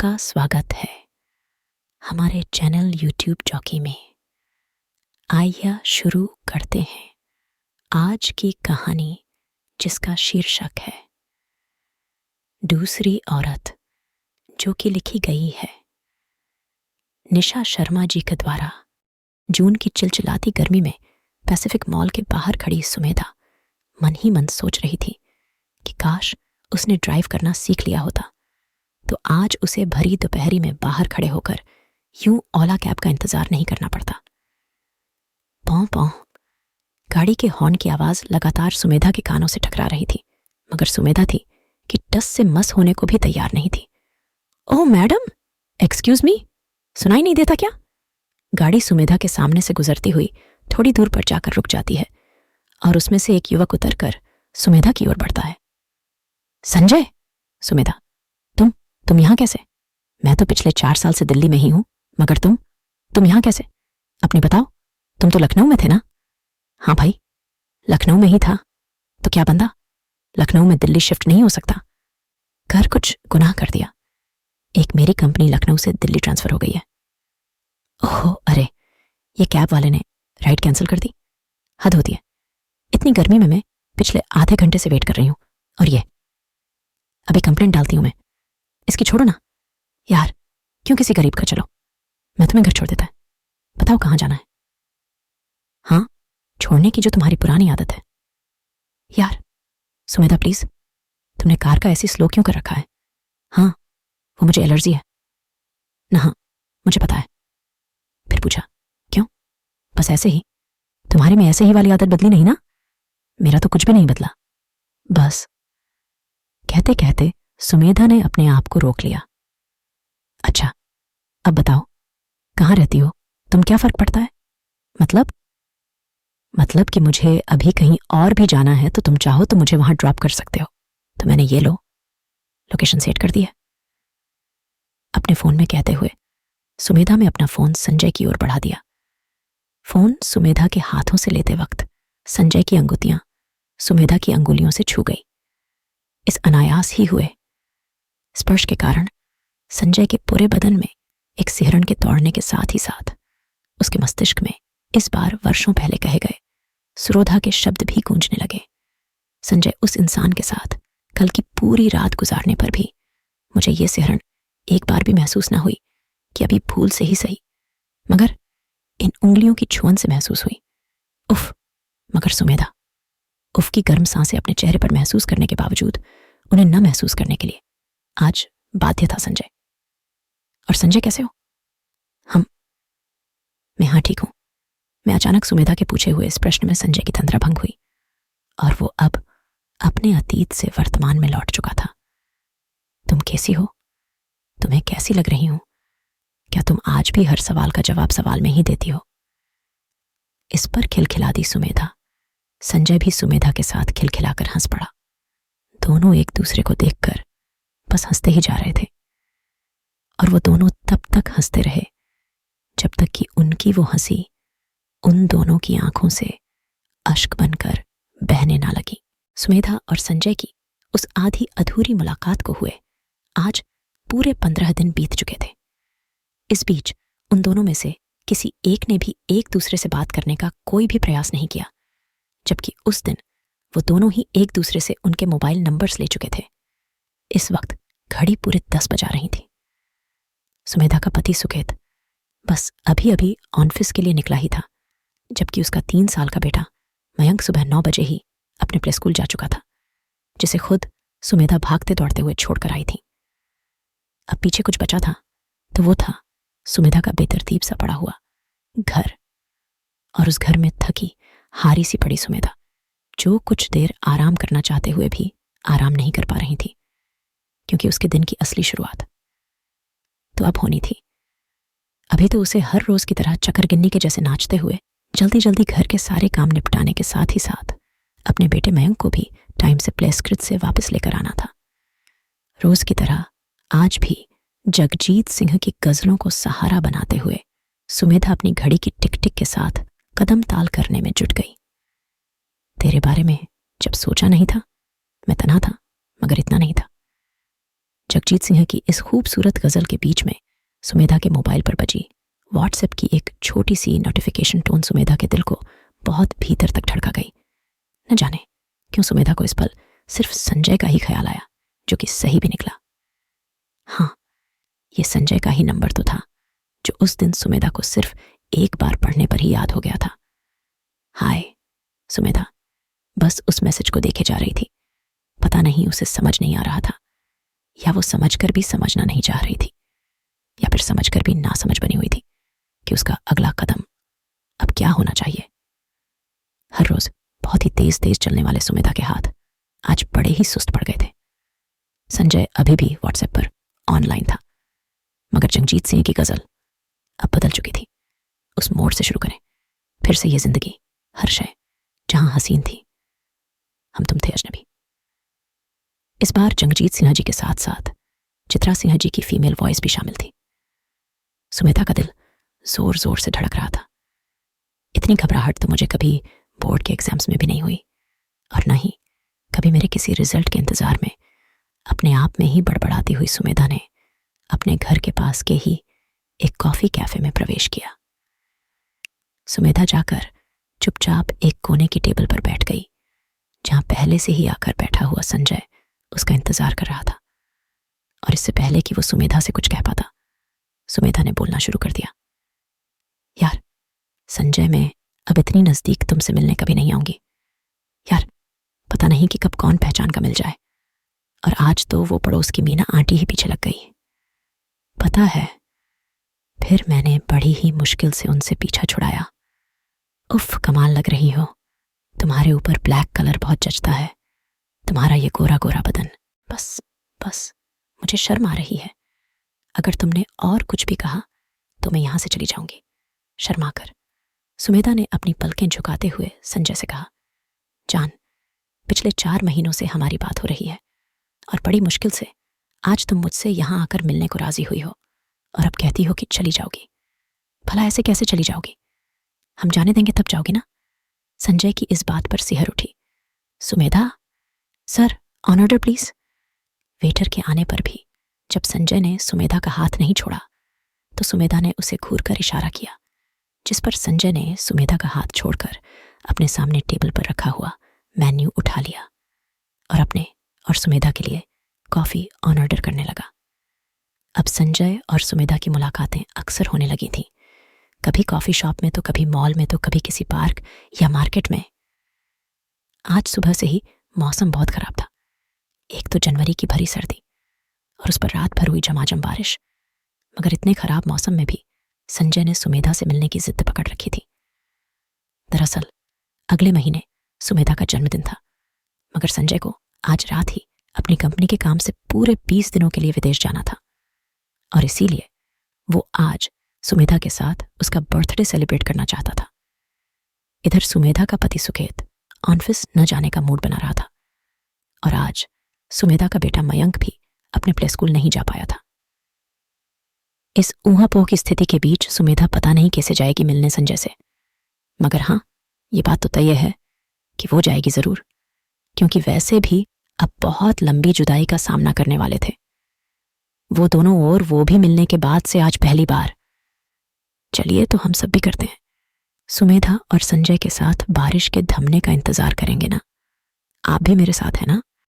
आपका स्वागत है हमारे चैनल यूट्यूब जॉकी में। आइए शुरू करते हैं आज की कहानी, जिसका शीर्षक है दूसरी औरत, जो कि लिखी गई है निशा शर्मा जी के द्वारा। जून की चिलचिलाती गर्मी में पैसिफिक मॉल के बाहर खड़ी सुमेधा मन ही मन सोच रही थी कि काश उसने ड्राइव करना सीख लिया होता तो आज उसे भरी दोपहरी में बाहर खड़े होकर यूं ओला कैब का इंतजार नहीं करना पड़ता। पौ पौ गाड़ी के हॉर्न की आवाज लगातार सुमेधा के कानों से टकरा रही थी, मगर सुमेधा थी कि टस से मस होने को भी तैयार नहीं थी। ओह मैडम, एक्सक्यूज मी, सुनाई नहीं देता क्या? गाड़ी सुमेधा के सामने से गुजरती हुई थोड़ी दूर पर जाकर रुक जाती है और उसमें से एक युवक उतरकर सुमेधा की ओर बढ़ता है। संजय, सुमेधा, तुम यहां कैसे? मैं तो पिछले 4 साल से दिल्ली में ही हूं, मगर तुम यहां कैसे? अपने बताओ, तुम तो लखनऊ में थे ना? हाँ भाई, लखनऊ में ही था। तो क्या बंदा, लखनऊ में दिल्ली शिफ्ट नहीं हो सकता? कर कुछ गुनाह कर दिया। एक मेरी कंपनी लखनऊ से दिल्ली ट्रांसफर हो गई है। ओहो, अरे, ये कैब वाले ने राइड कैंसिल कर दी। हद होती है, इतनी गर्मी में मैं पिछले आधे घंटे से वेट कर रही हूं, और ये अभी कंप्लेंट डालती हूं मैं। इसकी छोड़ो ना यार, क्यों किसी गरीब का? चलो, मैं तुम्हें घर छोड़ देता है। बताओ कहां जाना है? हाँ, छोड़ने की जो तुम्हारी पुरानी आदत है। यार सुमेधा प्लीज, तुमने कार का ऐसी स्लो क्यों कर रखा है? हाँ, वो मुझे एलर्जी है ना। हाँ, मुझे पता है। फिर पूछा क्यों? बस ऐसे ही। तुम्हारे में ऐसे ही वाली आदत बदली नहीं ना? मेरा तो कुछ भी नहीं बदला, बस। कहते कहते सुमेधा ने अपने आप को रोक लिया। अच्छा, अब बताओ कहाँ रहती हो तुम? क्या फर्क पड़ता है? मतलब कि मुझे अभी कहीं और भी जाना है तो तुम चाहो तो मुझे वहां ड्रॉप कर सकते हो। तो मैंने ये लो लोकेशन सेट कर दी है। अपने फोन में कहते हुए सुमेधा ने अपना फोन संजय की ओर बढ़ा दिया। फोन सुमेधा के हाथों से लेते वक्त संजय की अंगुतियां सुमेधा की अंगुलियों से छू गई। इस अनायास ही हुए स्पर्श के कारण संजय के पूरे बदन में एक सिहरन के दौड़ने के साथ ही साथ उसके मस्तिष्क में इस बार वर्षों पहले कहे गए सुरोधा के शब्द भी गूंजने लगे। संजय, उस इंसान के साथ कल की पूरी रात गुजारने पर भी मुझे ये सिहरन एक बार भी महसूस ना हुई कि अभी भूल से ही सही, मगर इन उंगलियों की छुअन से महसूस हुई। उफ! मगर सुमेधा, उफ की गर्म सांसें अपने चेहरे पर महसूस करने के बावजूद उन्हें न महसूस करने के लिए आज बाध्य था संजय। और संजय कैसे हो? मैं हाँ ठीक हूं। मैं अचानक सुमेधा के पूछे हुए इस प्रश्न में संजय की तंद्रा भंग हुई और वो अब अपने अतीत से वर्तमान में लौट चुका था। तुम कैसी हो? तुम्हें कैसी लग रही हूं? क्या तुम आज भी हर सवाल का जवाब सवाल में ही देती हो? इस पर खिलखिलाती सुमेधा, संजय भी सुमेधा के साथ खिलखिलाकर हंस पड़ा। दोनों एक दूसरे को देखकर बस हंसते ही जा रहे थे और वो दोनों तब तक हंसते रहे जब तक कि उनकी वो हंसी उन दोनों की आंखों से अश्क बनकर बहने ना लगी। सुमेधा और संजय की उस आधी अधूरी मुलाकात को हुए आज पूरे 15 दिन बीत चुके थे। इस बीच उन दोनों में से किसी एक ने भी एक दूसरे से बात करने का कोई भी प्रयास नहीं किया, जबकि उस दिन वो दोनों ही एक दूसरे से उनके मोबाइल नंबर्स ले चुके थे। इस वक्त घड़ी पूरे 10 बजा रही थी। सुमेधा का पति सुकेत बस अभी अभी ऑफिस के लिए निकला ही था, जबकि उसका 3 साल का बेटा मयंक सुबह 9 बजे ही अपने प्ले स्कूल जा चुका था, जिसे खुद सुमेधा भागते दौड़ते हुए छोड़कर आई थी। अब पीछे कुछ बचा था तो वो था सुमेधा का बेतरतीब सा पड़ा हुआ घर, और उस घर में थकी हारी सी पड़ी सुमेधा, जो कुछ देर आराम करना चाहते हुए भी आराम नहीं कर पा रही थी, क्योंकि उसके दिन की असली शुरुआत तो अब होनी थी। अभी तो उसे हर रोज की तरह चकरगिन्नी के जैसे नाचते हुए जल्दी जल्दी घर के सारे काम निपटाने के साथ ही साथ अपने बेटे मयंक को भी टाइम से प्लेस्कृत से वापस लेकर आना था। रोज की तरह आज भी जगजीत सिंह की गजलों को सहारा बनाते हुए सुमेधा अपनी घड़ी की टिक टिक के साथ कदम ताल करने में जुट गई। तेरे बारे में जब सोचा नहीं था, मैं तन्हा था, मगर इतना नहीं था। जगजीत सिंह की इस खूबसूरत गज़ल के बीच में सुमेधा के मोबाइल पर बजी व्हाट्सएप की एक छोटी सी नोटिफिकेशन टोन सुमेधा के दिल को बहुत भीतर तक धड़का गई। न जाने क्यों सुमेधा को इस पल सिर्फ संजय का ही ख्याल आया, जो कि सही भी निकला। हाँ, ये संजय का ही नंबर तो था, जो उस दिन सुमेधा को सिर्फ एक बार पढ़ने पर ही याद हो गया था। हाय सुमेधा बस उस मैसेज को देखे जा रही थी। पता नहीं उसे समझ नहीं आ रहा था, या वो समझकर भी समझना नहीं चाह रही थी, या फिर समझकर भी नासमझ बनी हुई थी कि उसका अगला कदम अब क्या होना चाहिए। हर रोज बहुत ही तेज तेज चलने वाले सुमेधा के हाथ आज बड़े ही सुस्त पड़ गए थे। संजय अभी भी व्हाट्सएप पर ऑनलाइन था, मगर जगजीत सिंह की गजल अब बदल चुकी थी। उस मोड़ से शुरू करें, फिर से ये जिंदगी, हर शय जहां हसीन थी, हम तुम थे अजनबी। इस बार जगजीत सिंह जी के साथ साथ चित्रा सिंह जी की फीमेल वॉइस भी शामिल थी। सुमेधा का दिल जोर जोर से धड़क रहा था। इतनी घबराहट तो मुझे कभी बोर्ड के एग्जाम्स में भी नहीं हुई, और न ही कभी मेरे किसी रिजल्ट के इंतजार में अपने आप में ही बड़बड़ाती हुई सुमेधा ने अपने घर के पास के ही एक कॉफी कैफे में प्रवेश किया। सुमेधा जाकर चुपचाप एक कोने की टेबल पर बैठ गई, जहां पहले से ही आकर बैठा हुआ संजय उसका इंतजार कर रहा था। और इससे पहले कि वो सुमेधा से कुछ कह पाता, सुमेधा ने बोलना शुरू कर दिया। यार संजय, मैं अब इतनी नजदीक तुमसे मिलने कभी नहीं आऊंगी। यार पता नहीं कि कब कौन पहचान का मिल जाए, और आज तो वो पड़ोस की मीना आंटी ही पीछे लग गई। पता है, फिर मैंने बड़ी ही मुश्किल से उनसे पीछा छुड़ाया। उफ, कमाल लग रही हो, तुम्हारे ऊपर ब्लैक कलर बहुत जचता है, तुम्हारा ये गोरा गोरा बदन। बस बस मुझे शर्म आ रही है। अगर तुमने और कुछ भी कहा तो मैं यहां से चली जाऊंगी। शर्माकर सुमेधा ने अपनी पलकें झुकाते हुए संजय से कहा, जान, पिछले 4 महीनों से हमारी बात हो रही है, और बड़ी मुश्किल से आज तुम मुझसे यहां आकर मिलने को राजी हुई हो, और अब कहती हो कि चली जाओगी। भला ऐसे कैसे चली जाओगी? हम जाने देंगे तब जाओगी ना? संजय की इस बात पर सिहर उठी। Sumedha, sir on order please. Waiter के आने पर भी जब संजय ने सुमेधा का हाथ नहीं छोड़ा, तो सुमेधा ने उसे घूरकर इशारा किया, जिस पर संजय ने सुमेधा का हाथ छोड़कर अपने सामने टेबल पर रखा हुआ मेन्यू उठा लिया और अपने और सुमेधा के लिए कॉफी ऑन ऑर्डर करने लगा। अब संजय और सुमेधा की मुलाकातें अक्सर होने लगी थीं, कभी कॉफी शॉप में तो कभी मॉल में तो कभी किसी पार्क या मार्केट में। आज सुबह से ही मौसम बहुत खराब था। एक तो जनवरी की भरी सर्दी, और उस पर रात भर हुई झमाझम बारिश, मगर इतने खराब मौसम में भी संजय ने सुमेधा से मिलने की जिद पकड़ रखी थी। दरअसल अगले महीने सुमेधा का जन्मदिन था, मगर संजय को आज रात ही अपनी कंपनी के काम से पूरे 20 दिनों के लिए विदेश जाना था, और इसीलिए वो आज सुमेधा के साथ उसका बर्थडे सेलिब्रेट करना चाहता था। इधर सुमेधा का पति सुकेत ऑफिस न जाने का मूड बना रहा था, और आज सुमेधा का बेटा मयंक भी अपने प्ले स्कूल नहीं जा पाया था। इस ऊहापोह की स्थिति के बीच सुमेधा पता नहीं कैसे जाएगी मिलने संजय से, मगर हाँ, ये बात तो तय है कि वो जाएगी जरूर, क्योंकि वैसे भी अब बहुत लंबी जुदाई का सामना करने वाले थे वो दोनों, और वो भी मिलने के बाद से आज पहली बार। चलिए तो हम सब भी करते हैं, सुमेधा और संजय के साथ बारिश के थमने का इंतजार करेंगे ना? आप भी मेरे साथ है ना?